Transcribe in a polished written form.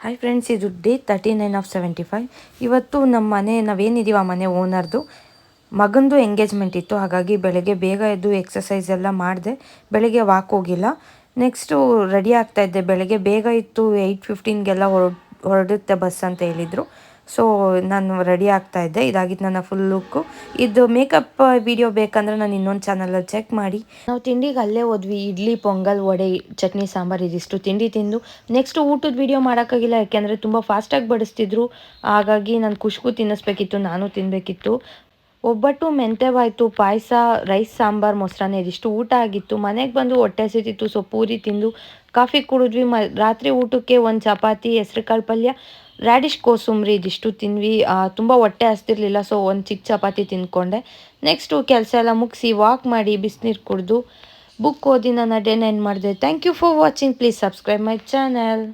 Hi friends, ಇದು day 39 of 75. ಇವತ್ತು ನಮ್ಮ ಮನೆ ನಾವೇನಿದ್ದೀವಿ ಆ ಮನೆ ಓನರ್ದು ಮಗಂದು ಎಂಗೇಜ್ಮೆಂಟ್ ಇತ್ತು. ಹಾಗಾಗಿ ಬೆಳಗ್ಗೆ ಬೇಗ ಎದ್ದು ಎಕ್ಸಸೈಸ್ ಎಲ್ಲ ಮಾಡಿದೆ. ಬೆಳಗ್ಗೆ ವಾಕ್ ಹೋಗಿಲ್ಲ. ನೆಕ್ಸ್ಟು ರೆಡಿ ಆಗ್ತಾಯಿದ್ದೆ. ಬೆಳಗ್ಗೆ ಬೇಗ ಇತ್ತು, 8:15ಗೆಲ್ಲ ಹೊರಡುತ್ತೆ ಬಸ್ ಅಂತ ಹೇಳಿದರು. ಸೊ ನಾನು ರೆಡಿ ಆಗ್ತಾಯಿದ್ದೆ. ಇದಾಗಿತ್ತು ನನ್ನ ಫುಲ್ ಲುಕ್ಕು. ಇದು ಮೇಕಪ್ ವಿಡಿಯೋ ಬೇಕಂದರೆ ನಾನು ಇನ್ನೊಂದು ಚಾನಲಲ್ಲಿ ಚೆಕ್ ಮಾಡಿ. ನಾವು ತಿಂಡಿಗೆ ಅಲ್ಲೇ ಹೋದ್ವಿ. ಇಡ್ಲಿ, ಪೊಂಗಲ್, ವಡೆ, ಚಟ್ನಿ, ಸಾಂಬಾರು ಇದಿಷ್ಟು ತಿಂಡಿ ತಿಂದು ನೆಕ್ಸ್ಟ್ ಊಟದ ವಿಡಿಯೋ ಮಾಡೋಕ್ಕಾಗಿಲ್ಲ. ಯಾಕೆಂದರೆ ತುಂಬ ಫಾಸ್ಟಾಗಿ ಬಡಿಸ್ತಿದ್ರು. ಹಾಗಾಗಿ ನಾನು ಖುಷ್ಗೂ ತಿನ್ನಿಸ್ಬೇಕಿತ್ತು, ನಾನು ತಿನ್ನಬೇಕಿತ್ತು. ಒಬ್ಬಟ್ಟು, ಮೆಂತೆವಾಯ್ತು, ಪಾಯಸ, ರೈಸ್, ಸಾಂಬಾರು, ಮೊಸರನ್ನ ಇದಿಷ್ಟು ಊಟ ಆಗಿತ್ತು. ಮನೆಗೆ ಬಂದು ಹೊಟ್ಟೆ ಹಸಿತಿತ್ತು. ಸೊ ಪೂರಿ ತಿಂದು ಕಾಫಿ ಕುಡಿದ್ವಿ. ರಾತ್ರಿ ಊಟಕ್ಕೆ ಒಂದು ಚಪಾತಿ, ಹೆಸ್ರುಕಾಳು ಪಲ್ಯ, ರ್ಯಾಡಿಶ್ ಕೋಸಂಬರಿ ಇದಿಷ್ಟು ತಿಂದ್ವಿ. ತುಂಬ ಹೊಟ್ಟೆ ಹಸ್ತಿರ್ಲಿಲ್ಲ. ಸೊ ಒಂದು ಚಿಕ್ಕ ಚಪಾತಿ ತಿಂದ್ಕೊಂಡೆ. ನೆಕ್ಸ್ಟು ಕೆಲಸ ಎಲ್ಲ ಮುಗಿಸಿ ವಾಕ್ ಮಾಡಿ ಬಿಸಿನೀರು ಕುಡಿದು ಬುಕ್ ಓದಿ ನಾನು ಡೇನ ಎಂಡ್ ಮಾಡಿದೆ. Thank you for watching. Please subscribe my channel.